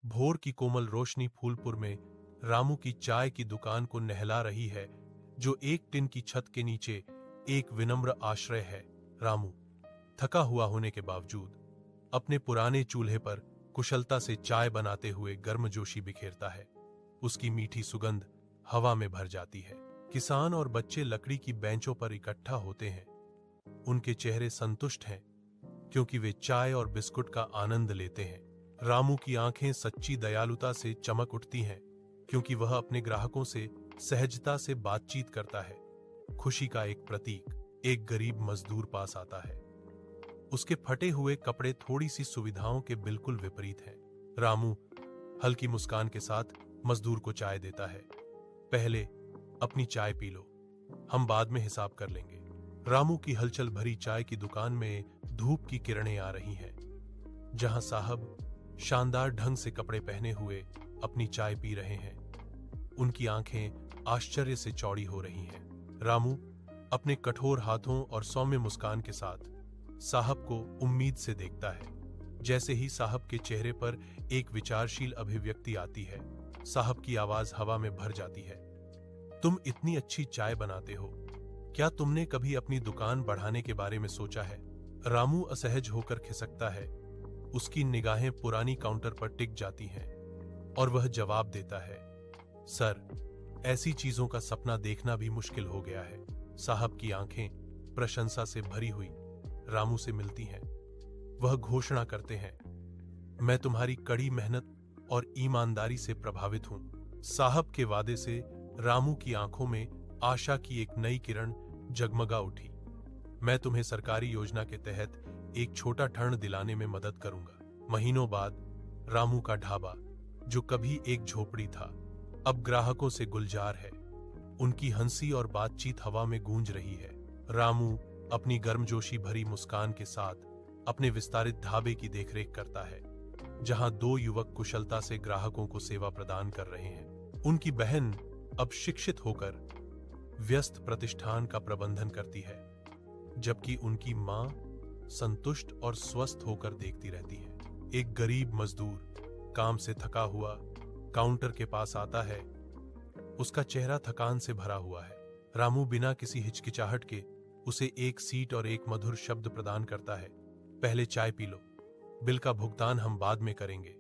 भोर की कोमल रोशनी फूलपुर में रामू की चाय की दुकान को नहला रही है, जो एक टिन की छत के नीचे एक विनम्र आश्रय है। रामू थका हुआ होने के बावजूद अपने पुराने चूल्हे पर कुशलता से चाय बनाते हुए गर्मजोशी बिखेरता है। उसकी मीठी सुगंध हवा में भर जाती है। किसान और बच्चे लकड़ी की बेंचों पर इकट्ठा होते हैं। उनके चेहरे संतुष्ट हैं, क्योंकि वे चाय और बिस्कुट का आनंद लेते हैं। रामू की आंखें सच्ची दयालुता से चमक उठती हैं, क्योंकि वह अपने ग्राहकों से सहजता से बातचीत करता है। खुशी का एक प्रतीक एक गरीब मजदूर पास आता है। उसके फटे हुए कपड़े थोड़ी सी सुविधाओं के बिल्कुल विपरीत हैं। रामू हल्की मुस्कान के साथ मजदूर को चाय देता है। पहले अपनी चाय पी लो, हम बाद में हिसाब कर लेंगे। रामू की हलचल भरी चाय की दुकान में धूप की किरणें आ रही हैं। जहां साहब शानदार ढंग से कपड़े पहने हुए अपनी चाय पी रहे हैं, उनकी आंखें आश्चर्य से चौड़ी हो रही हैं। रामू अपने कठोर हाथों और सौम्य मुस्कान के साथ साहब को उम्मीद से देखता है। जैसे ही साहब के चेहरे पर एक विचारशील अभिव्यक्ति आती है, साहब की आवाज हवा में भर जाती है। तुम इतनी अच्छी चाय बनाते हो, क्या तुमने कभी अपनी दुकान बढ़ाने के बारे में सोचा है? रामू असहज होकर खिसकता है। उसकी निगाहें पुरानी काउंटर पर टिक जाती हैं और वह जवाब देता है, सर, ऐसी चीजों का सपना देखना भी मुश्किल हो गया है। साहब की आंखें प्रशंसा से भरी हुई रामू से मिलती हैं। वह घोषणा करते हैं, मैं तुम्हारी कड़ी मेहनत और ईमानदारी से प्रभावित हूं। साहब के वादे से रामू की आंखों में आशा की एक नई किरण जगमगा उठी। मैं तुम्हें सरकारी योजना के तहत एक छोटा ठर्ण दिलाने में मदद करूंगा। महीनों बाद रामू का ढाबा, जो कभी एक झोपड़ी था, अब ग्राहकों से गुलजार है। उनकी हंसी और बातचीत हवा में गूंज रही है। रामू अपनी गर्मजोशी भरी मुस्कान के साथ अपने विस्तारित ढाबे की देखरेख करता है, जहां दो युवक कुशलता से ग्राहकों को सेवा प्रदान कर रहे हैं। उनकी बहन अब शिक्षित होकर व्यस्त प्रतिष्ठान का प्रबंधन करती है, जबकि उनकी मां संतुष्ट और स्वस्थ होकर देखती रहती है। एक गरीब मजदूर काम से थका हुआ काउंटर के पास आता है। उसका चेहरा थकान से भरा हुआ है। रामू बिना किसी हिचकिचाहट के उसे एक सीट और एक मधुर शब्द प्रदान करता है, पहले चाय पी लो, बिल का भुगतान हम बाद में करेंगे।